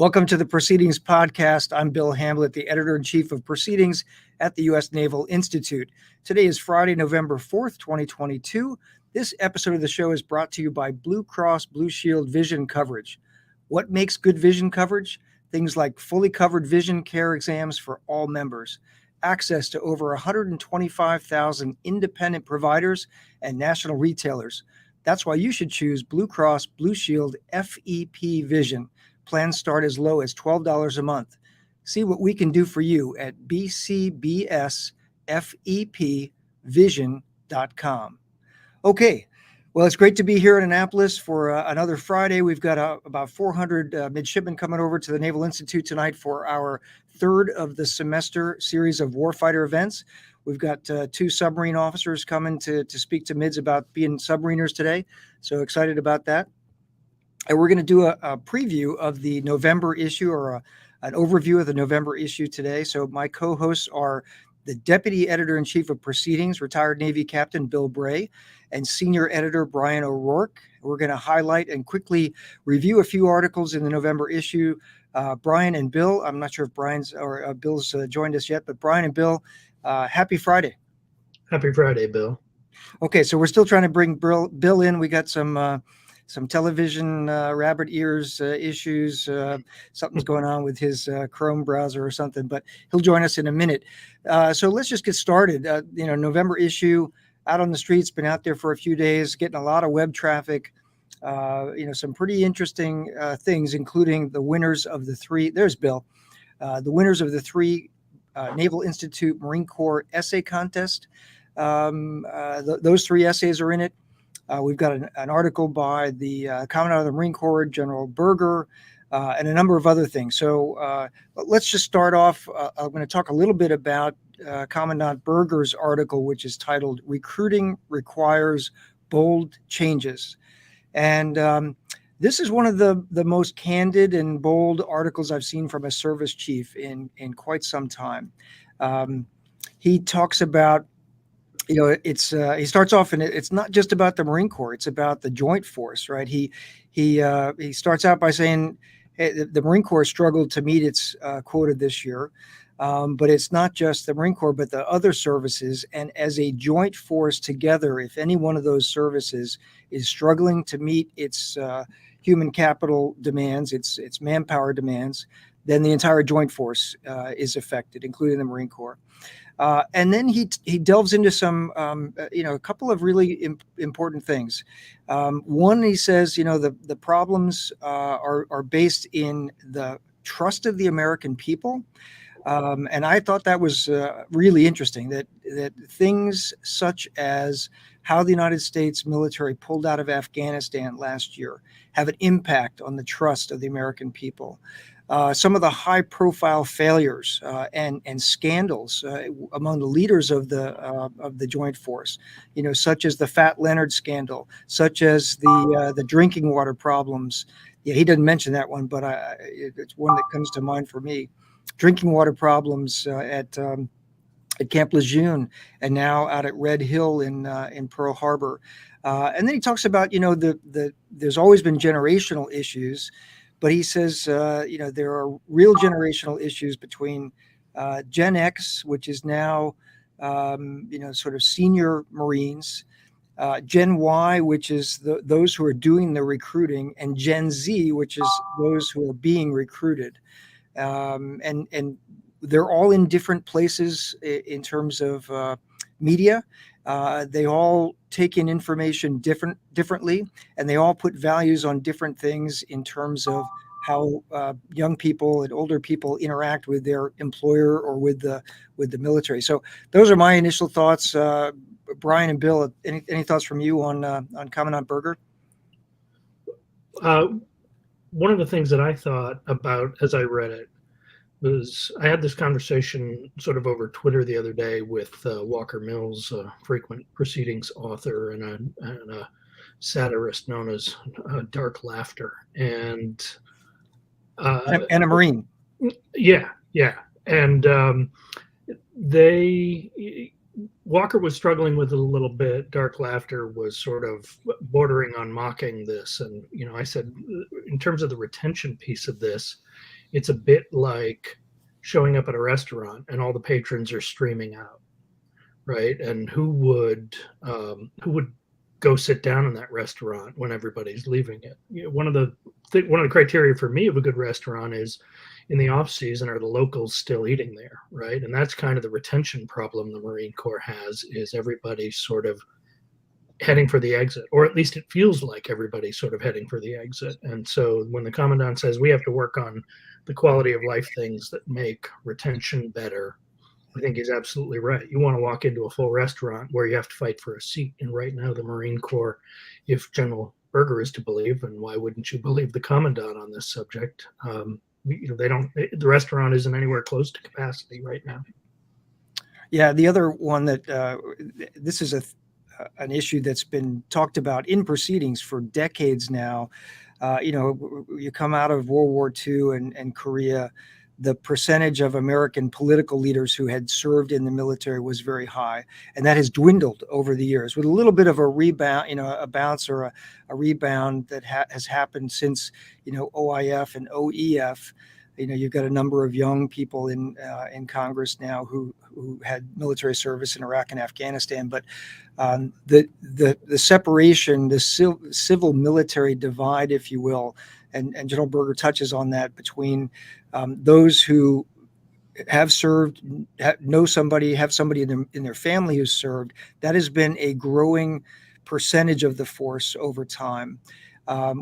Welcome to the Proceedings podcast. I'm Bill Hamblet, the editor-in-chief of Proceedings at the U.S. Naval Institute. Today is Friday, November 4th, 2022. This episode of the show is brought to you by Blue Cross Blue Shield Vision Coverage. What makes good vision coverage? Things like fully covered vision care exams for all members, access to over 125,000 independent providers and national retailers. That's why you should choose Blue Cross Blue Shield FEP Vision. Plans start as low as $12 a month. See what we can do for you at bcbsfepvision.com. Okay, well, it's great to be here in Annapolis for another Friday. We've got about 400 midshipmen coming over to the Naval Institute tonight for our third of the semester series of warfighter events. We've got two submarine officers coming to speak to mids about being submariners today. So excited about that. And we're going to do a preview of the November issue, or an overview of the November issue today. So my co-hosts are the Deputy Editor-in-Chief of Proceedings, retired Navy Captain Bill Bray, and Senior Editor Brian O'Rourke. We're going to highlight and quickly review a few articles in the November issue. Brian and Bill, I'm not sure if Brian's or Bill's joined us yet, but Brian and Bill, happy Friday. Happy Friday, Bill. Okay, so we're still trying to bring Bill in. We got some television rabbit ears issues. Something's going on with his Chrome browser or something, but he'll join us in a minute. So let's just get started. November issue out on the streets, been out there for a few days, getting a lot of web traffic. Some pretty interesting things, including the winners of the three. There's Bill. The winners of the three Naval Institute Marine Corps essay contest. Those three essays are in it. We've got an article by the Commandant of the Marine Corps, General Berger, and a number of other things. So let's just start off. I'm going to talk a little bit about Commandant Berger's article, which is titled "Recruiting Requires Bold Changes." And this is one of the most candid and bold articles I've seen from a service chief in quite some time. He talks about, he starts off, and it's not just about the Marine Corps; it's about the Joint Force, right? He starts out by saying, hey, the Marine Corps struggled to meet its quota this year, but it's not just the Marine Corps, but the other services. And as a joint force together, if any one of those services is struggling to meet its human capital demands, its manpower demands, then the entire joint force is affected, including the Marine Corps. And then he delves into some, a couple of really important things. One, he says, the problems are based in the trust of the American people. And I thought that was really interesting, that things such as how the United States military pulled out of Afghanistan last year have an impact on the trust of the American people. Some of the high-profile failures and scandals among the leaders of the Joint Force, such as the Fat Leonard scandal, such as the drinking water problems. Yeah, he didn't mention that one, but it's one that comes to mind for me. Drinking water problems at Camp Lejeune, and now out at Red Hill in Pearl Harbor. And then he talks about there's always been generational issues. But he says, there are real generational issues between Gen X, which is now, sort of senior Marines, Gen Y, which is those who are doing the recruiting, and Gen Z, which is those who are being recruited. And they're all in different places in terms of media. They all take in information differently, and they all put values on different things in terms of how young people and older people interact with their employer or with the military. So those are my initial thoughts. Brian and Bill, any thoughts from you on Commandant Berger? One of the things that I thought about as I read it was, I had this conversation sort of over Twitter the other day with Walker Mills, a frequent Proceedings author and a satirist known as Dark Laughter, and a Marine. Yeah. And Walker was struggling with it a little bit. Dark Laughter was sort of bordering on mocking this. And, I said, in terms of the retention piece of this, it's a bit like showing up at a restaurant and all the patrons are streaming out, right? And who would go sit down in that restaurant when everybody's leaving it? One of the criteria for me of a good restaurant is, in the off season, are the locals still eating there, right? And that's kind of the retention problem the Marine Corps has, is everybody sort of heading for the exit, or at least it feels like everybody's sort of heading for the exit. And so when the commandant says we have to work on the quality of life things that make retention better, I think he's absolutely right. You want to walk into a full restaurant where you have to fight for a seat. And right now, the Marine Corps, if General Berger is to believe, and why wouldn't you believe the commandant on this subject, the restaurant isn't anywhere close to capacity right now. Yeah, the other one that this is an issue that's been talked about in proceedings for decades now. You come out of World War II and Korea, the percentage of American political leaders who had served in the military was very high, and that has dwindled over the years, with a little bit of a rebound, a bounce or a rebound that has happened since, OIF and OEF. You've got a number of young people in Congress now who had military service in Iraq and Afghanistan, but the separation, the civil military divide, if you will, and General Berger touches on that, between those who have served, have somebody in their family who's served. That has been a growing percentage of the force over time.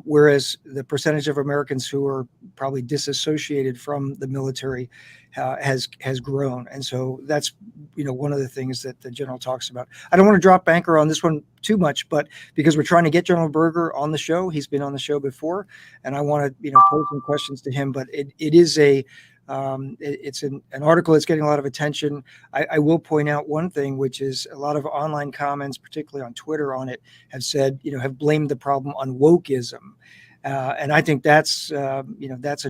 Whereas the percentage of Americans who are probably disassociated from the military has grown. And so that's, one of the things that the general talks about. I don't want to drop anchor on this one too much, but because we're trying to get General Berger on the show, he's been on the show before, and I want to, pose some questions to him, but it is it's an article that's getting a lot of attention. I will point out one thing, which is a lot of online comments, particularly on Twitter on it, have said, have blamed the problem on wokeism. And I think that's a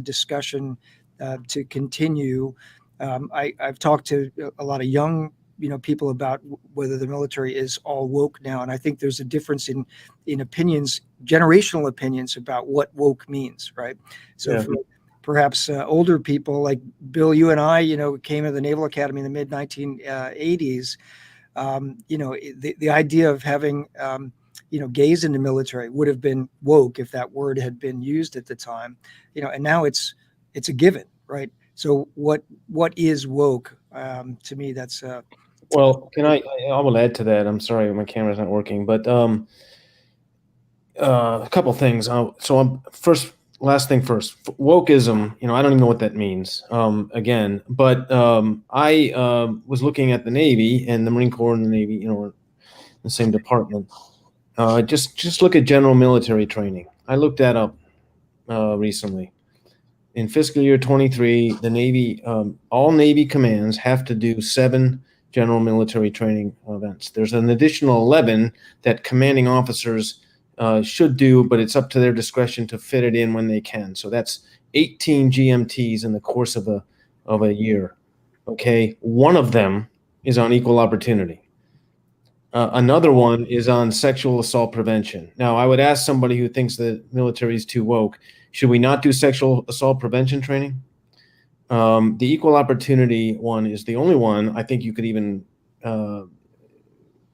discussion to continue. I've talked to a lot of young, people about whether the military is all woke now. And I think there's a difference in opinions, generational opinions about what woke means, right? So Yeah. for perhaps older people like Bill, you and I, came to the Naval Academy in the mid 1980s. The idea of having, gays in the military would have been woke if that word had been used at the time, and now it's a given, right? So what is woke? To me, that's well, I will add to that. I'm sorry, my camera's not working, but a couple things. Last thing first, wokeism, I don't even know what that means, but I was looking at the Navy, and the Marine Corps and the Navy, in the same department. Just look at general military training. I looked that up recently. In fiscal year 23, the Navy, all Navy commands have to do 7 general military training events. There's an additional 11 that commanding officers should do, but it's up to their discretion to fit it in when they can. So that's 18 GMTs in the course of a year. Okay, one of them is on equal opportunity. Another one is on sexual assault prevention. Now, I would ask somebody who thinks the military is too woke, should we not do sexual assault prevention training? The equal opportunity one is the only one I think you could even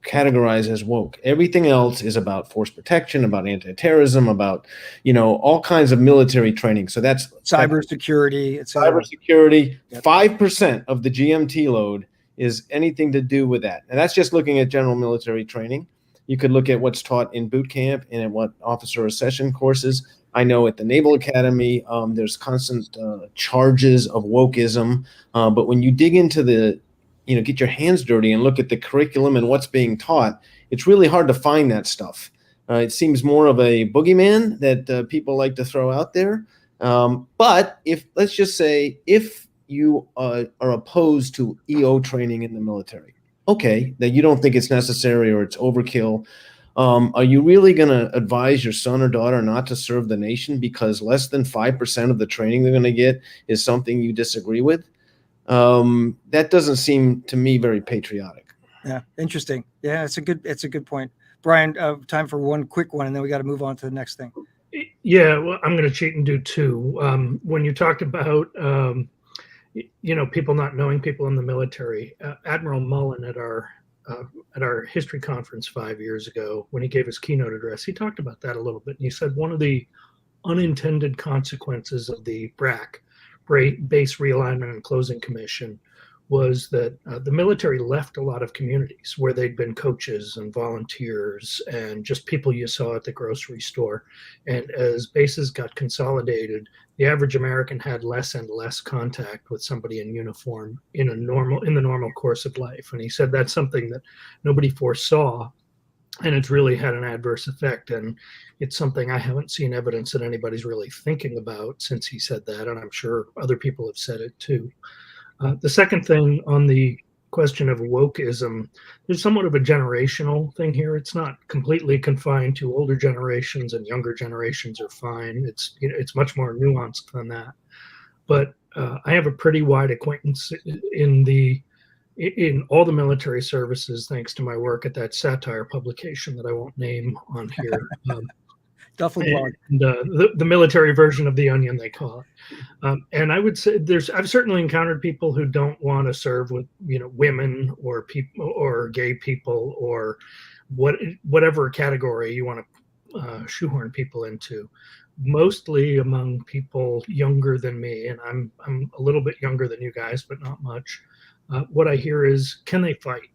categorize as woke. Everything else is about force protection, about anti-terrorism, about, all kinds of military training. So that's cybersecurity, etc. Cybersecurity. Yep. 5% of the GMT load is anything to do with that. And that's just looking at general military training. You could look at what's taught in boot camp and at what officer accession courses. I know at the Naval Academy, there's constant charges of wokeism. But when you dig into get your hands dirty and look at the curriculum and what's being taught, it's really hard to find that stuff. It seems more of a boogeyman that people like to throw out there. But let's just say if you are opposed to EO training in the military, okay, that you don't think it's necessary or it's overkill, are you really going to advise your son or daughter not to serve the nation because less than 5% of the training they're going to get is something you disagree with? That doesn't seem to me very patriotic. Yeah, interesting. Yeah, it's a good point. Brian, time for one quick one, and then we got to move on to the next thing. Yeah, well, I'm going to cheat and do two. When you talked about, people not knowing people in the military, Admiral Mullen at our history conference 5 years ago, when he gave his keynote address, he talked about that a little bit. And he said one of the unintended consequences of the Bray Base Realignment and Closing Commission was that the military left a lot of communities where they'd been coaches and volunteers and just people you saw at the grocery store. And as bases got consolidated, the average American had less and less contact with somebody in uniform in the normal course of life. And he said that's something that nobody foresaw, and it's really had an adverse effect. And it's something I haven't seen evidence that anybody's really thinking about since he said that, and I'm sure other people have said it too. The second thing on the question of wokeism, there's somewhat of a generational thing here. It's not completely confined to older generations, and younger generations are fine. It's much more nuanced than that. But I have a pretty wide acquaintance in all the military services, thanks to my work at that satire publication that I won't name on here. Duffel blog. And, the military version of the Onion, they call it. And I would say I've certainly encountered people who don't want to serve with women or people or gay people or whatever category you want to shoehorn people into. Mostly among people younger than me, and I'm a little bit younger than you guys, but not much. What I hear is, can they fight?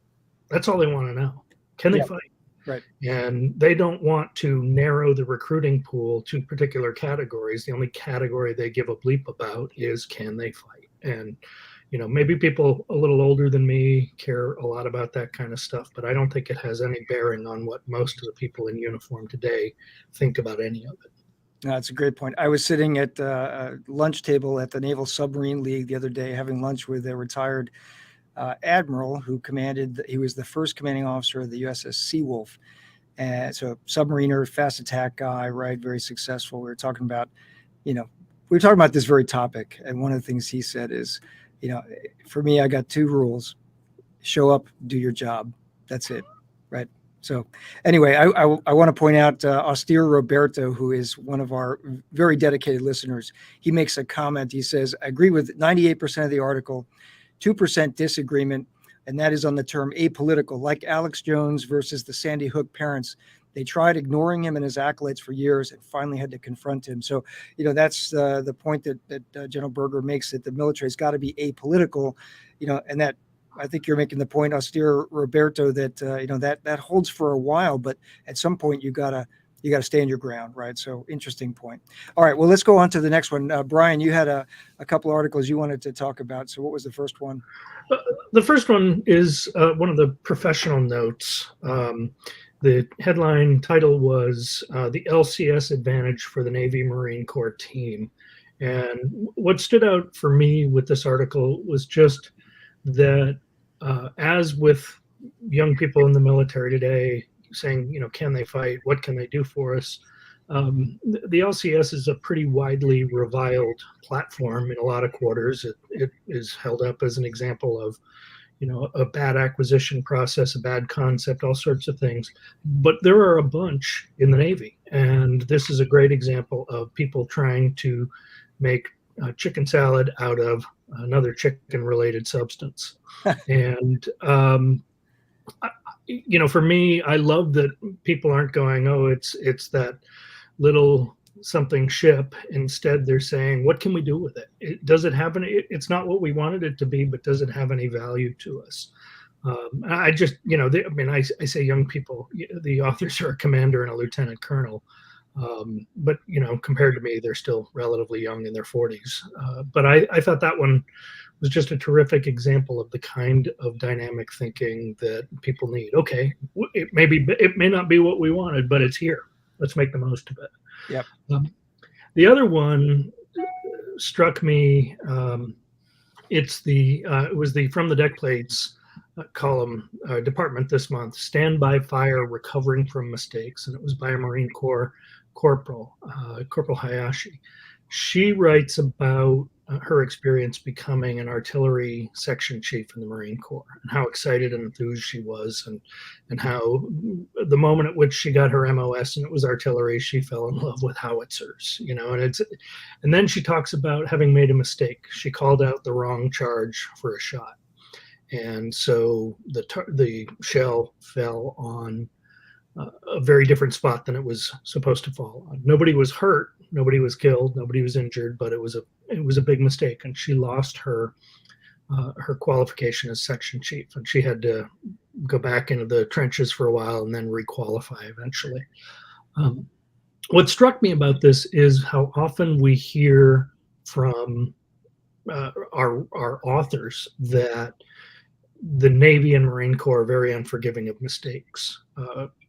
That's all they want to know. Can they fight? Right. And they don't want to narrow the recruiting pool to particular categories. The only category they give a bleep about is, can they fight? And, maybe people a little older than me care a lot about that kind of stuff, but I don't think it has any bearing on what most of the people in uniform today think about any of it. No, that's a great point. I was sitting at a lunch table at the Naval Submarine League the other day, having lunch with a retired admiral who he was the first commanding officer of the USS Seawolf. And so submariner, fast attack guy, right? Very successful. We were talking about this very topic. And one of the things he said is, for me, I got two rules: show up, do your job. That's it. Right. So anyway, I want to point out Austere Roberto, who is one of our very dedicated listeners. He makes a comment. He says, I agree with 98% of the article, 2% disagreement, and that is on the term apolitical. Like Alex Jones versus the Sandy Hook parents, they tried ignoring him and his accolades for years and finally had to confront him. So, that's the point that General Berger makes, that the military's got to be apolitical, and that I think you're making the point, Austere Roberto, that that holds for a while, but at some point you gotta stand your ground, right? So interesting point. All right, well, let's go on to the next one. Brian, you had a couple of articles you wanted to talk about. So what was the first one? The first one is one of the professional notes. The headline title was The LCS Advantage for the Navy Marine Corps Team. And what stood out for me with this article was just that as with young people in the military today saying, can they fight? What can they do for us? The LCS is a pretty widely reviled platform in a lot of quarters. It is held up as an example of, a bad acquisition process, a bad concept, all sorts of things. But there are a bunch in the Navy. And this is a great example of people trying to make chicken salad out of another chicken-related substance. And, for me, I love that people aren't going, oh, it's that little something ship. Instead, they're saying, what can we do with it? Does it have any, it's not what we wanted it to be, but does it have any value to us? I just, I say young people, the authors are a commander and a lieutenant colonel. But compared to me, they're still relatively young in their 40s. But I thought that one was just a terrific example of the kind of dynamic thinking that people need. Okay, it may not be what we wanted, but it's here. Let's make the most of it. Yep. The other one struck me. It was the From the Deck Plates column department this month, Stand by Fire, Recovering from Mistakes, and it was by a Marine Corps Corporal Hayashi. She writes about her experience becoming an artillery section chief in the Marine Corps, and how excited and enthused she was, and how the moment at which she got her MOS and it was artillery, she fell in love with howitzers, and then she talks about having made a mistake. She called out the wrong charge for a shot, and so the shell fell on a very different spot than it was supposed to fall on. Nobody was hurt, nobody was killed, nobody was injured, but it was a big mistake, and she lost her qualification as section chief, and she had to go back into the trenches for a while and then requalify eventually. What struck me about this is how often we hear from our authors that the Navy and Marine Corps are very unforgiving of mistakes.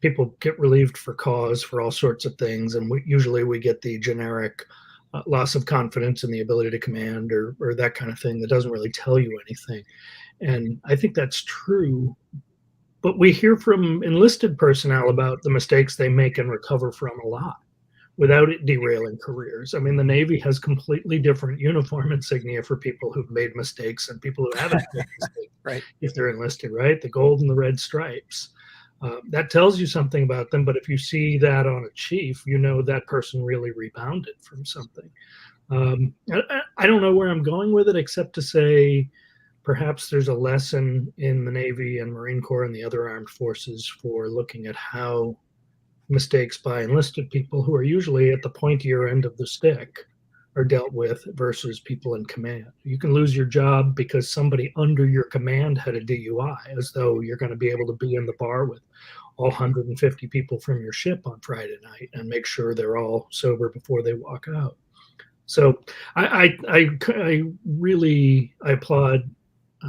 People get relieved for cause for all sorts of things, and usually we get the generic loss of confidence in the ability to command or that kind of thing that doesn't really tell you anything. And I think that's true, but we hear from enlisted personnel about the mistakes they make and recover from a lot without it derailing careers. I mean, the Navy has completely different uniform insignia for people who've made mistakes and people who haven't made mistakes, right, if they're enlisted, right? The gold and the red stripes. That tells you something about them, but if you see that on a chief, you know that person really rebounded from something. I don't know where I'm going with it, except to say perhaps there's a lesson in the Navy and Marine Corps and the other armed forces for looking at how mistakes by enlisted people, who are usually at the pointier end of the stick, are dealt with versus people in command. You can lose your job because somebody under your command had a DUI, as though you're going to be able to be in the bar with all 150 people from your ship on Friday night and make sure they're all sober before they walk out. So I really applaud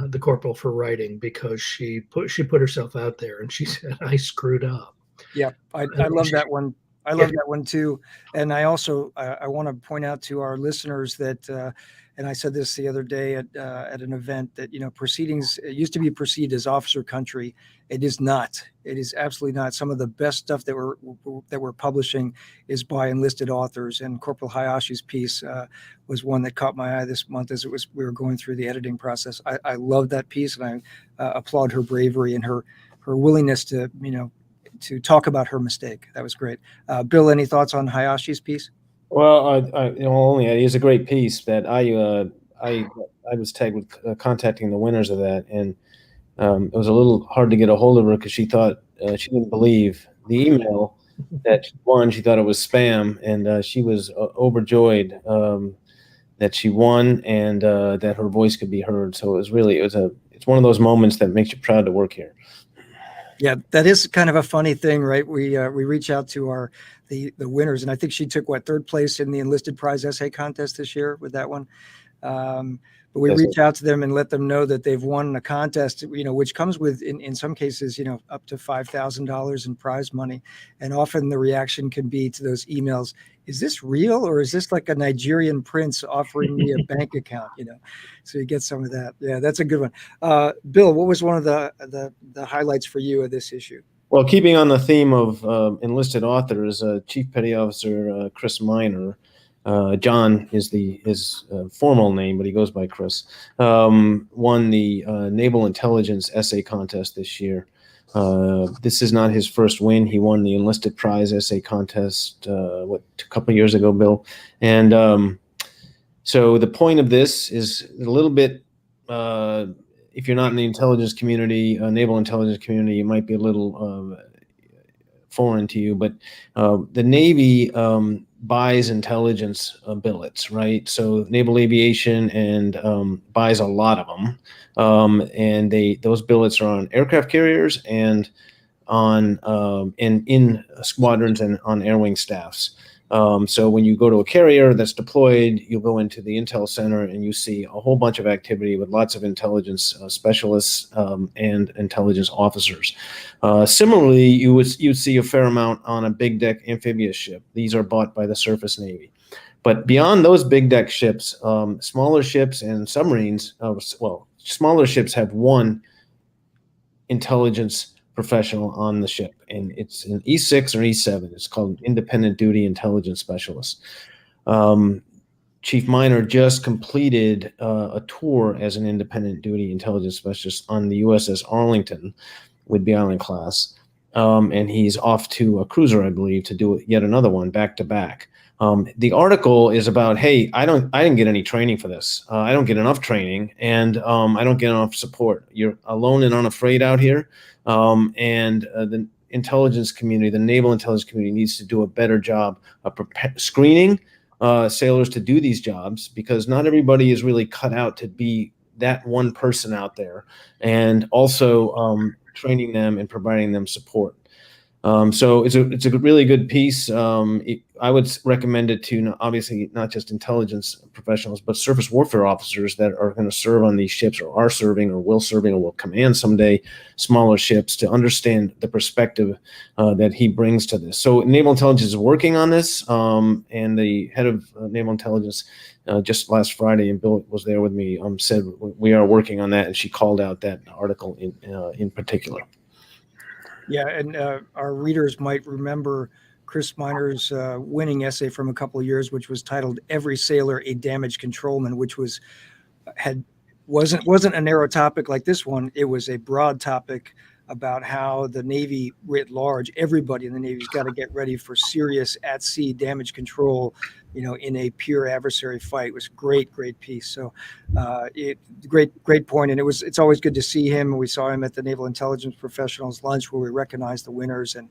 the corporal for writing, because she put herself out there and she said, I screwed up. Yeah, I love that one. I love that one too. And I also I want to point out to our listeners that, and I said this the other day at an event, that Proceedings, it used to be perceived as officer country. It is not. It is absolutely not. Some of the best stuff that we're publishing is by enlisted authors, and Corporal Hayashi's piece was one that caught my eye this month as we were going through the editing process. I love that piece, and I applaud her bravery and her willingness to to talk about her mistake. That was great. Bill, any thoughts on Hayashi's piece? Well, only it is a great piece that I was tagged with contacting the winners of that, and it was a little hard to get a hold of her because she thought she didn't believe the email that she won. She thought it was spam, and she was overjoyed that she won and that her voice could be heard. So it's one of those moments that makes you proud to work here. Yeah, that is kind of a funny thing, right? We reach out to the winners, and I think she took third place in the enlisted prize essay contest this year with that one. But we reach out to them and let them know that they've won a contest, which comes with, in some cases, up to $5,000 in prize money. And often the reaction can be to those emails, is this real, or is this like a Nigerian prince offering me a bank account? So you get some of that. Yeah, that's a good one. Bill, what was one of the highlights for you of this issue? Well, keeping on the theme of enlisted authors, Chief Petty Officer Chris Miner, John is his formal name, but he goes by Chris, won the Naval Intelligence Essay Contest this year. This is not his first win. He won the Enlisted Prize Essay Contest, a couple of years ago, Bill. And so the point of this is a little bit, if you're not in the intelligence community, naval intelligence community, it might be a little foreign to you, but the Navy buys intelligence billets, right? So Naval Aviation and buys a lot of them, and those billets are on aircraft carriers and on in squadrons and on air wing staffs. So when you go to a carrier that's deployed, you'll go into the Intel Center and you see a whole bunch of activity with lots of intelligence specialists and intelligence officers. Similarly, you would see a fair amount on a big deck amphibious ship. These are bought by the Surface Navy. But beyond those big deck ships, smaller ships and submarines, smaller ships have one intelligence professional on the ship, and it's an E6 or E7. It's called Independent Duty Intelligence Specialist. Chief Miner just completed a tour as an independent duty intelligence specialist on the USS Arlington with the Island class. And he's off to a cruiser, I believe, to do yet another one back to back. The article is about, hey, I didn't get any training for this. I don't get enough training, and I don't get enough support. You're alone and unafraid out here. And the intelligence community, the naval intelligence community, needs to do a better job of screening sailors to do these jobs, because not everybody is really cut out to be that one person out there, and also training them and providing them support. So it's a really good piece. I would recommend it to obviously not just intelligence professionals, but surface warfare officers that are going to serve on these ships, or are serving, or will command someday smaller ships, to understand the perspective that he brings to this. So Naval Intelligence is working on this, and the head of Naval Intelligence just last Friday, and Bill was there with me, said we are working on that, and she called out that article in particular. Yeah, and our readers might remember Chris Miner's winning essay from a couple of years, which was titled "Every Sailor a Damage Controlman," which wasn't a narrow topic like this one. It was a broad topic about how the Navy writ large, everybody in the Navy's got to get ready for serious at-sea damage control, in a pure adversary fight. It was great piece. So great point. And it's always good to see him. We saw him at the Naval Intelligence Professionals lunch, where we recognized the winners. And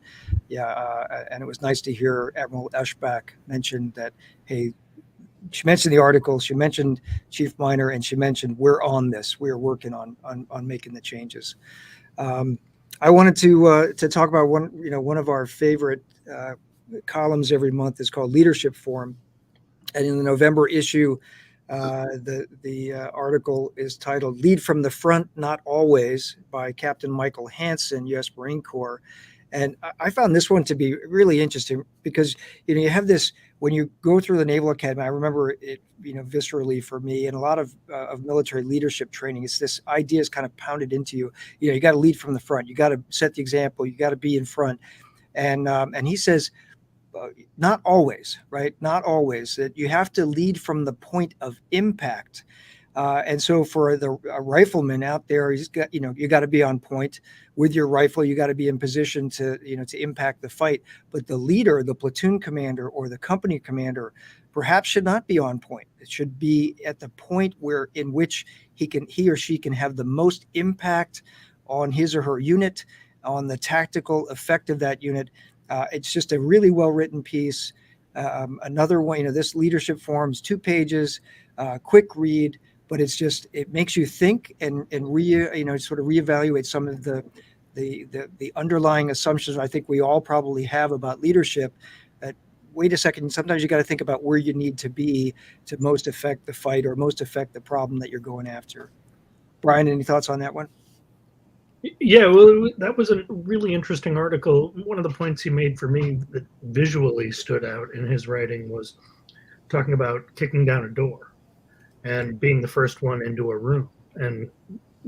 and it was nice to hear Admiral Eschbach mention that, hey, she mentioned the article, she mentioned Chief Miner, and she mentioned we're on this. We're working on making the changes. I wanted to talk about one of our favorite columns every month is called Leadership Forum, and in the November issue, the article is titled "Lead from the Front, Not Always" by Captain Michael Hansen, U.S. Marine Corps. And I found this one to be really interesting because you have this when you go through the Naval Academy. I remember it, viscerally for me, and a lot of military leadership training. It's this idea is kind of pounded into you. You got to lead from the front. You got to set the example. You got to be in front. And he says, not always, right? Not always. That you have to lead from the point of impact. And so for a rifleman out there, he's got, you got to be on point with your rifle. You got to be in position to impact the fight. But the leader, the platoon commander or the company commander, perhaps should not be on point. It should be at the point in which he or she can have the most impact on his or her unit, on the tactical effect of that unit. It's just a really well-written piece. Another one, this leadership forums, 2 pages, quick read. But it makes you think and sort of reevaluate some of the underlying assumptions I think we all probably have about leadership. Wait a second, sometimes you got to think about where you need to be to most affect the fight or most affect the problem that you're going after. Brian, any thoughts on that one? Yeah, well, that was a really interesting article. One of the points he made for me that visually stood out in his writing was talking about kicking down a door and being the first one into a room. And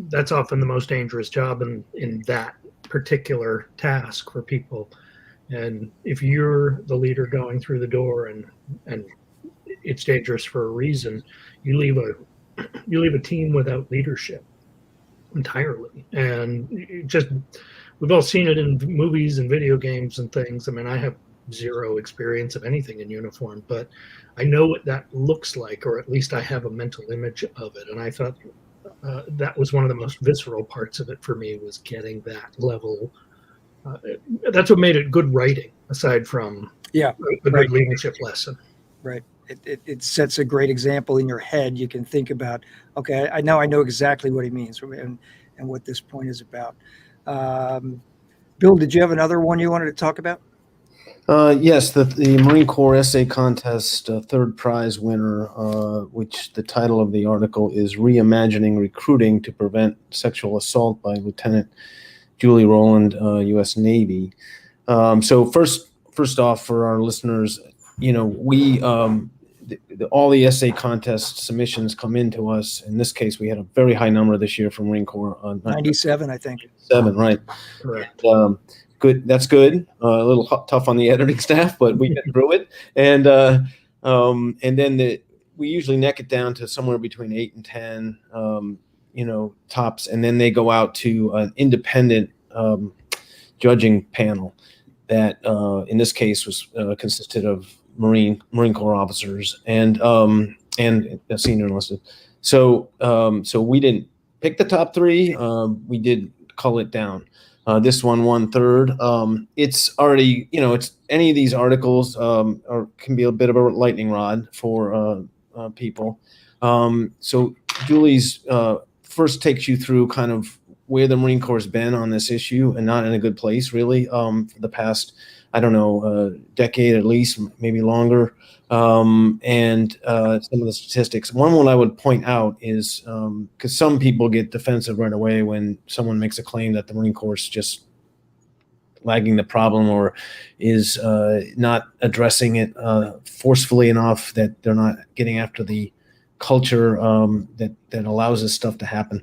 that's often the most dangerous job in that particular task for people. And if you're the leader going through the door and it's dangerous for a reason, you leave a team without leadership entirely. And we've all seen it in movies and video games and things. I mean, I have zero experience of anything in uniform, but I know what that looks like, or at least I have a mental image of it. And I thought that was one of the most visceral parts of it for me, was getting that level. That's what made it good writing, aside from a good leadership lesson. Right. It sets a great example in your head. You can think about, okay, I know exactly what he means and what this point is about. Bill, did you have another one you wanted to talk about? Yes, the Marine Corps Essay Contest third prize winner, which the title of the article is "Reimagining Recruiting to Prevent Sexual Assault" by Lieutenant Julie Rowland, U.S. Navy. So first off, for our listeners, we all the essay contest submissions come into us. In this case, we had a very high number this year from Marine Corps. 97, I think. 7, right? Correct. Good. That's good. A little tough on the editing staff, but we get through it. And then we usually neck it down to somewhere between 8 and 10, tops, and then they go out to an independent judging panel that, in this case, was consisted of Marine Corps officers and a senior enlisted. So we didn't pick the top 3. We did cull it down. This one won 3rd. It's already, it's any of these articles can be a bit of a lightning rod for people. So Julie's first takes you through kind of where the Marine Corps has been on this issue, and not in a good place, really, for the past, I don't know, decade at least, maybe longer. And some of the statistics. One I would point out is, because some people get defensive right away when someone makes a claim that the Marine Corps is just lagging the problem or is not addressing it forcefully enough, that they're not getting after the culture that allows this stuff to happen.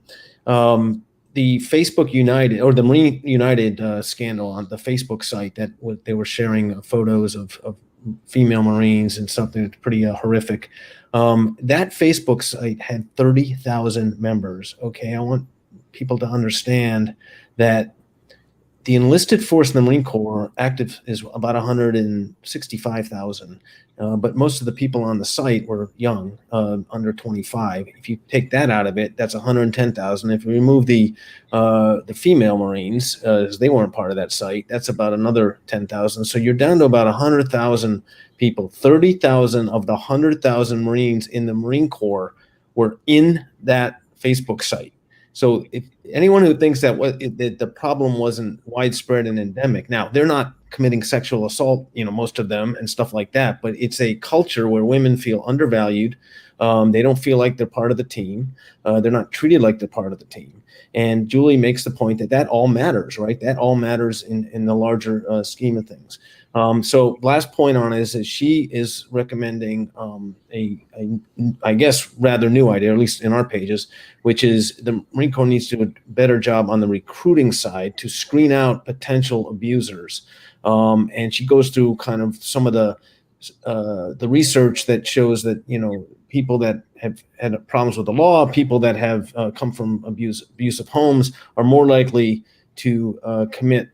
The Facebook United, or the Marine United scandal on the Facebook site, that they were sharing photos of female Marines and something that's pretty horrific. That Facebook site had 30,000 members. Okay, I want people to understand that the enlisted force in the Marine Corps active is about 165,000. But most of the people on the site were young, under 25. If you take that out of it, that's 110,000. If you remove the female Marines, as they weren't part of that site, that's about another 10,000. So you're down to about 100,000 people. 30,000 of the 100,000 Marines in the Marine Corps were in that Facebook site. So if anyone who thinks that the problem wasn't widespread and endemic, now they're not committing sexual assault, most of them and stuff like that, but it's a culture where women feel undervalued. They don't feel like they're part of the team. They're not treated like they're part of the team. And Julie makes the point that all matters, right? That all matters in the larger scheme of things. So last point on it is that she is recommending I guess, rather new idea, at least in our pages, which is the Marine Corps needs to do a better job on the recruiting side to screen out potential abusers. And she goes through kind of some of the research that shows that, people that have had problems with the law, people that have come from abusive homes are more likely to commit,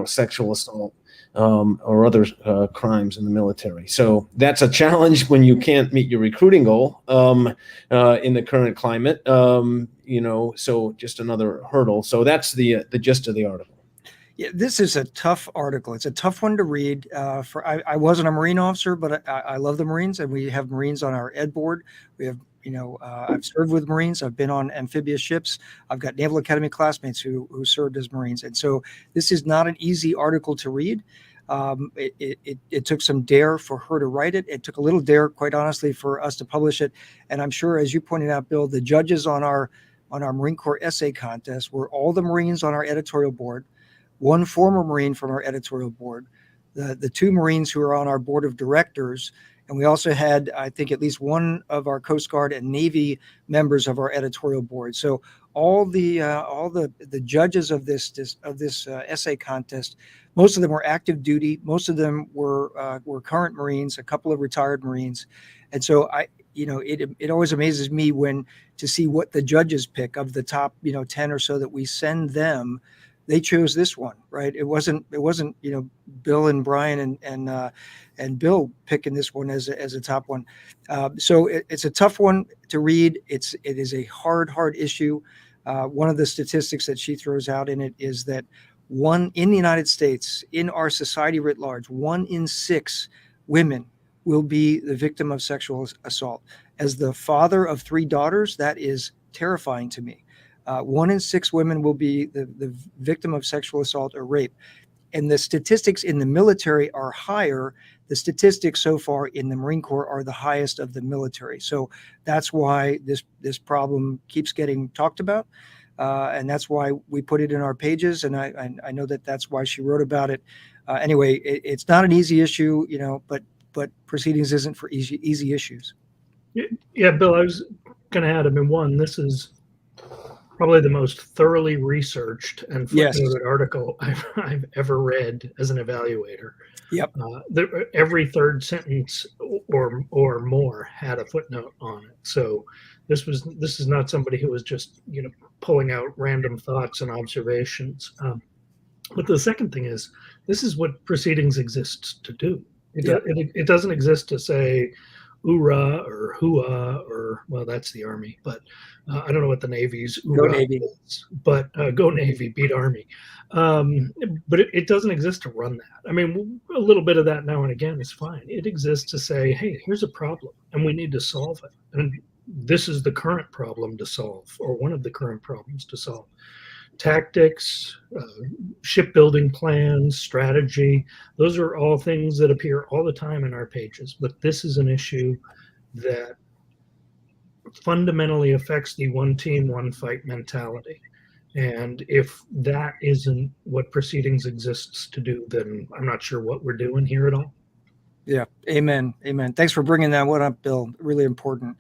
sexual assault or other crimes in the military. So that's a challenge when you can't meet your recruiting goal in the current climate. So just another hurdle. So that's the gist of the article. Yeah, this is a tough article. It's a tough one to read. I wasn't a Marine officer, but I love the Marines, and we have Marines on our ed board. We have, I've served with Marines. I've been on amphibious ships. I've got Naval Academy classmates who served as Marines, and so this is not an easy article to read. It took some dare for her to write it. It took a little dare, quite honestly, for us to publish it. And I'm sure, as you pointed out, Bill, the judges on our Marine Corps essay contest were all the Marines on our editorial board, one former Marine from our editorial board, the 2 Marines who are on our board of directors, and we also had, I think, at least one of our Coast Guard and Navy members of our editorial board. So all the judges of this essay contest, most of them were active duty. Most of them were current Marines, a couple of retired Marines, and so it always amazes me to see what the judges pick of the top 10 or so that we send them. They chose this one, right? It wasn't Bill and Brian and Bill picking this one as a top one. So it's a tough one to read. It is a hard issue. One of the statistics that she throws out in it is that in the United States, in our society writ large, 1 in 6 women will be the victim of sexual assault. As the father of 3 daughters, that is terrifying to me. 1 in 6 women will be the victim of sexual assault or rape. And the statistics in the military are higher. The statistics so far in the Marine Corps are the highest of the military. So that's why this problem keeps getting talked about. And that's why we put it in our pages. And I know that's why she wrote about it. Anyway, it's not an easy issue, but Proceedings isn't for easy issues. Yeah, Bill, I was going to add, one, this is probably the most thoroughly researched and Yes. footnoted article I've ever read as an evaluator. Yep. Every third sentence or more had a footnote on it. So this is not somebody who was just pulling out random thoughts and observations. But the second thing is, this is what Proceedings exists to do. It doesn't exist to say "oorah" or "hooah" or, well, that's the Army, but I don't know what the Navy's Go "oorah" Navy. is, but go Navy, beat Army. But it doesn't exist to run that. I mean, a little bit of that now and again is fine. It exists to say, hey, here's a problem, and we need to solve it. And this is the current problem to solve, or one of the current problems to solve. Tactics, shipbuilding plans, strategy, those are all things that appear all the time in our pages. But this is an issue that fundamentally affects the one team, one fight mentality. And if that isn't what Proceedings exists to do, then I'm not sure what we're doing here at all. Yeah. Amen. Amen. Thanks for bringing that one up, Bill. Really important.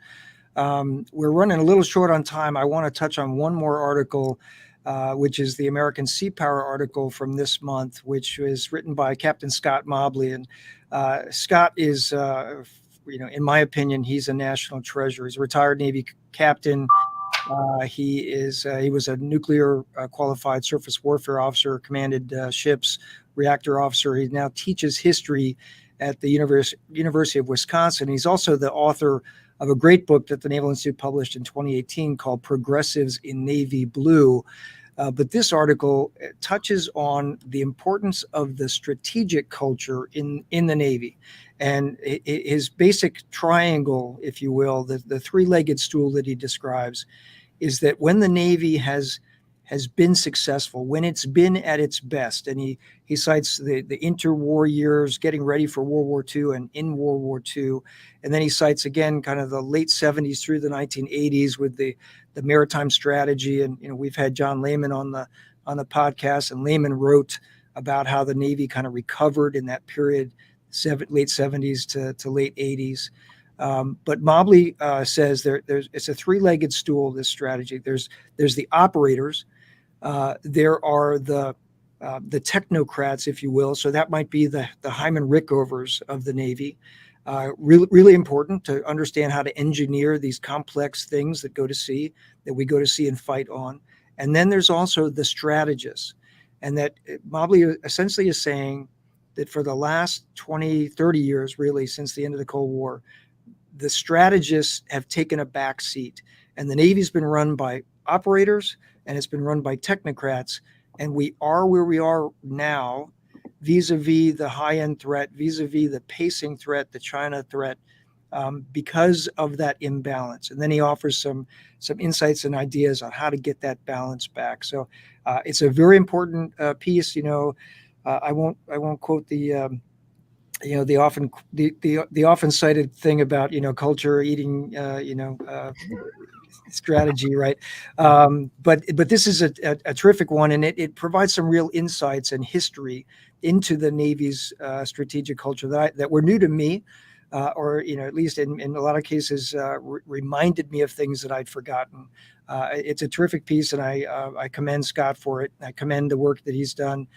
We're running a little short on time. I want to touch on one more article, which is the American Sea Power article from this month, which was written by Captain Scott Mobley. And Scott is, in my opinion, he's a national treasure. He's a retired Navy captain. He was a nuclear qualified surface warfare officer, commanded ships, reactor officer. He now teaches history at the University of Wisconsin. He's also the author of a great book that the Naval Institute published in 2018 called Progressives in Navy Blue. But this article touches on the importance of the strategic culture in the Navy. And his basic triangle, if you will, the three-legged stool that he describes, is that when the Navy has been successful, when it's been at its best, and he cites the interwar years, getting ready for World War II and in World War II, and then he cites again kind of the late 70s through the 1980s with the maritime strategy. And we've had John Lehman on the podcast, and Lehman wrote about how the Navy kind of recovered in that period, late 70s to late 80s. But Mobley says it's a three-legged stool, this strategy. There's the operators. There are the technocrats, if you will. So that might be the Hyman Rickovers of the Navy. Really important to understand how to engineer these complex things that we go to sea and fight on. And then there's also the strategists. And that Mobley essentially is saying that for the last 20, 30 years, really, since the end of the Cold War, the strategists have taken a back seat, and the Navy's been run by operators and it's been run by technocrats. And we are where we are now vis-a-vis the high-end threat, vis-a-vis the pacing threat, the China threat, because of that imbalance. And then he offers some insights and ideas on how to get that balance back. So it's a very important piece. I won't quote the often cited thing about culture eating strategy, right? But this is a terrific one, and it provides some real insights and history into the Navy's strategic culture that were new to me, or at least in a lot of cases reminded me of things that I'd forgotten. It's a terrific piece, and I commend Scott for it. I commend the work that he's done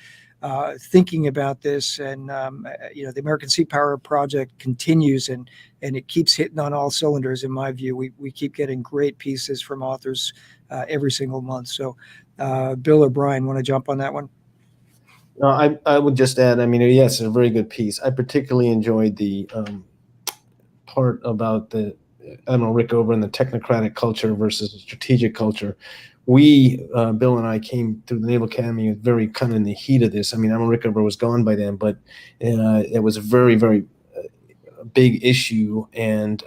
thinking about this, and the American Sea Power project continues, and it keeps hitting on all cylinders. In my view, we keep getting great pieces from authors every single month. So, Bill or Brian, want to jump on that one? I would just add, yes, it's a very good piece. I particularly enjoyed the part about the Admiral Rickover and the technocratic culture versus the strategic culture. We, Bill and I, came through the Naval Academy very kind of in the heat of this. Admiral Rickover was gone by then, but it was a very, very big issue. And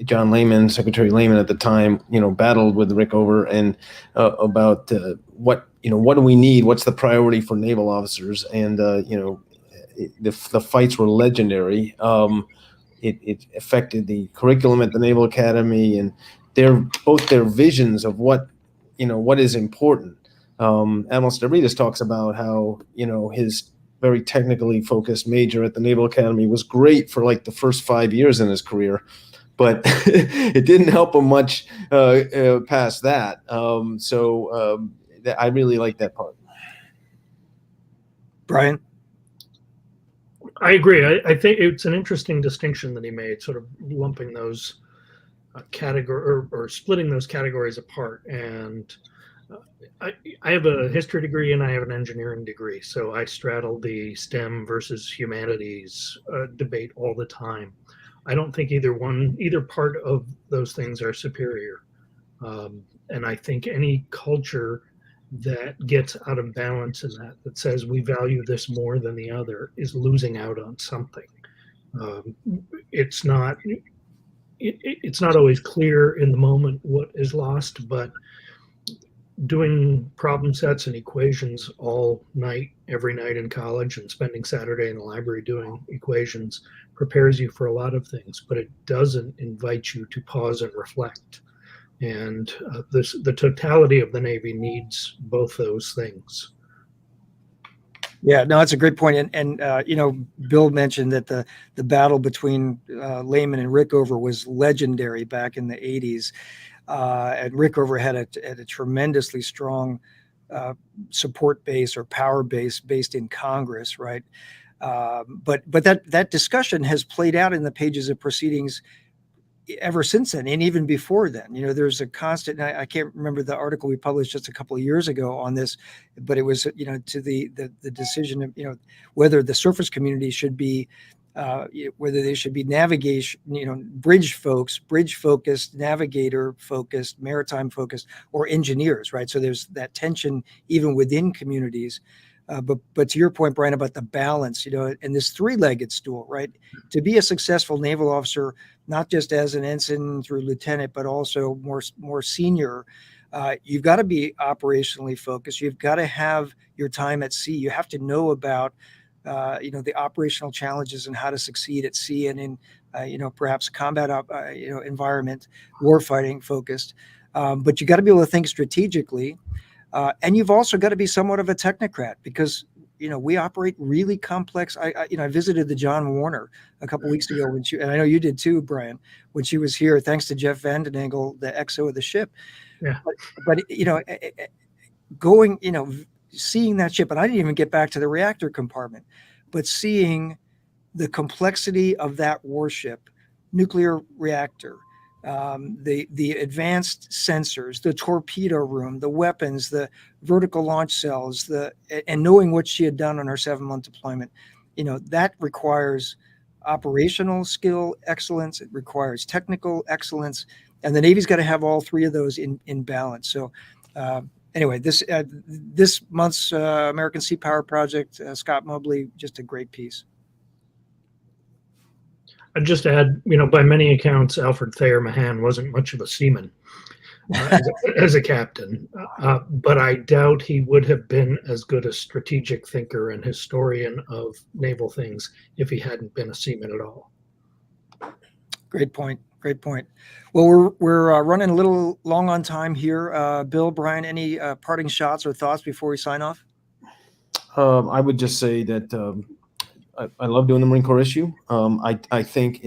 John Lehman, Secretary Lehman at the time, battled with Rickover and about what do we need? What's the priority for naval officers? And the fights were legendary. It affected the curriculum at the Naval Academy and both their visions of what is important. Admiral Stavridis talks about how his very technically focused major at the Naval Academy was great for like the first 5 years in his career, but it didn't help him much past that. I really like that part. Brian? I agree. I think it's an interesting distinction that he made, sort of lumping those category or splitting those categories apart. And I have a history degree and I have an engineering degree, so I straddle the STEM versus humanities debate all the time. I don't think either part of those things are superior. And I think any culture that gets out of balance in that says we value this more than the other is losing out on something. It's not always clear in the moment what is lost, but doing problem sets and equations all night, every night in college, and spending Saturday in the library doing equations prepares you for a lot of things, but it doesn't invite you to pause and reflect. And the totality of the Navy needs both those things. Yeah, no, that's a great point. And Bill mentioned that the battle between Lehman and Rickover was legendary back in the 80s. And Rickover had a tremendously strong support base or power base based in Congress, right? But that discussion has played out in the pages of Proceedings ever since then, and even before then. There's a constant. I can't remember the article we published just a couple of years ago on this, but it was to the decision of whether the surface community should be whether they should be navigation, bridge focused, navigator focused, maritime focused, or engineers, right? So there's that tension even within communities. But to your point, Brian, about the balance, and this three-legged stool, right? To be a successful naval officer, not just as an ensign through lieutenant, but also more senior, you've got to be operationally focused. You've got to have your time at sea. You have to know about the operational challenges and how to succeed at sea and in perhaps combat environment, warfighting focused. But you got to be able to think strategically. And you've also got to be somewhat of a technocrat because, we operate really complex. I visited the John Warner a couple of weeks ago and I know you did too, Brian, when she was here, thanks to Jeff Vandenagel, the XO of the ship. Yeah. But going, seeing that ship, and I didn't even get back to the reactor compartment, but seeing the complexity of that warship, nuclear reactor, the advanced sensors, the torpedo room, the weapons, the vertical launch cells, and knowing what she had done on her 7-month deployment, that requires operational skill excellence. It requires technical excellence, and the Navy's got to have all three of those in balance. So anyway, this month's American Sea Power Project, Scott Mobley, just a great piece. I'd just add, by many accounts, Alfred Thayer Mahan wasn't much of a seaman as a captain, but I doubt he would have been as good a strategic thinker and historian of naval things if he hadn't been a seaman at all. Great point. Great point. Well, we're running a little long on time here. Bill, Brian, any parting shots or thoughts before we sign off? I would just say that I love doing the Marine Corps issue. I think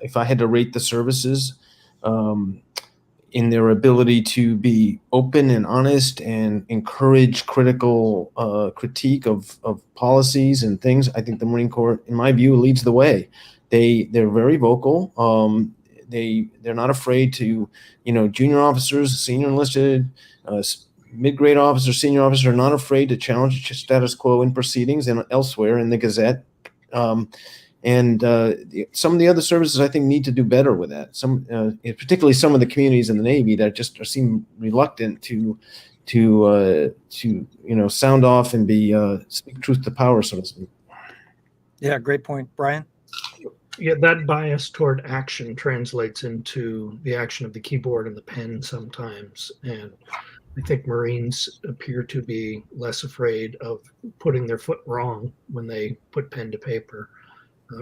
if I had to rate the services in their ability to be open and honest and encourage critical critique of policies and things, I think the Marine Corps, in my view, leads the way. They're very vocal. They're not afraid to, junior officers, senior enlisted, mid-grade officers, senior officers are not afraid to challenge status quo in Proceedings and elsewhere in the Gazette. And some of the other services, I think, need to do better with that. Particularly some of the communities in the Navy that just seem reluctant to sound off and speak truth to power, so to speak. Yeah, great point, Brian. Yeah, that bias toward action translates into the action of the keyboard and the pen sometimes, and I think Marines appear to be less afraid of putting their foot wrong when they put pen to paper,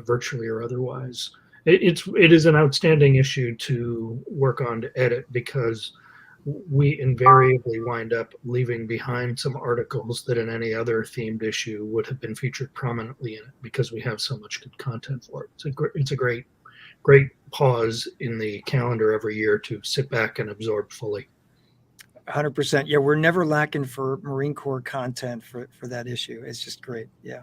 virtually or otherwise. It is an outstanding issue to work on to edit because we invariably wind up leaving behind some articles that in any other themed issue would have been featured prominently in it because we have so much good content for it. It's a great great pause in the calendar every year to sit back and absorb fully. 100%. Yeah, we're never lacking for Marine Corps content for that issue. It's just great. Yeah.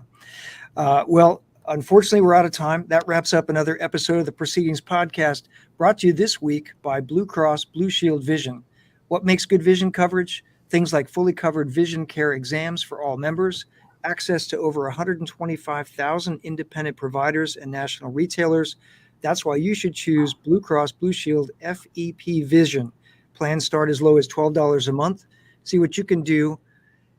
Well, unfortunately, we're out of time. That wraps up another episode of the Proceedings podcast, brought to you this week by Blue Cross Blue Shield Vision. What makes good vision coverage? Things like fully covered vision care exams for all members, access to over 125,000 independent providers and national retailers. That's why you should choose Blue Cross Blue Shield FEP Vision. Plans start as low as $12 a month. See what you can do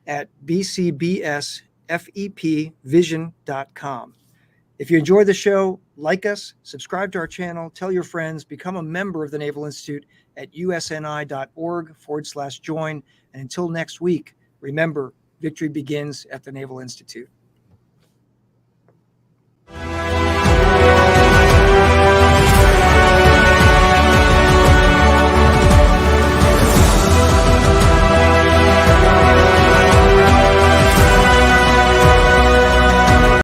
at bcbsfepvision.com. If you enjoy the show, like us, subscribe to our channel, tell your friends, become a member of the Naval Institute at usni.org/join. And until next week, remember, victory begins at the Naval Institute.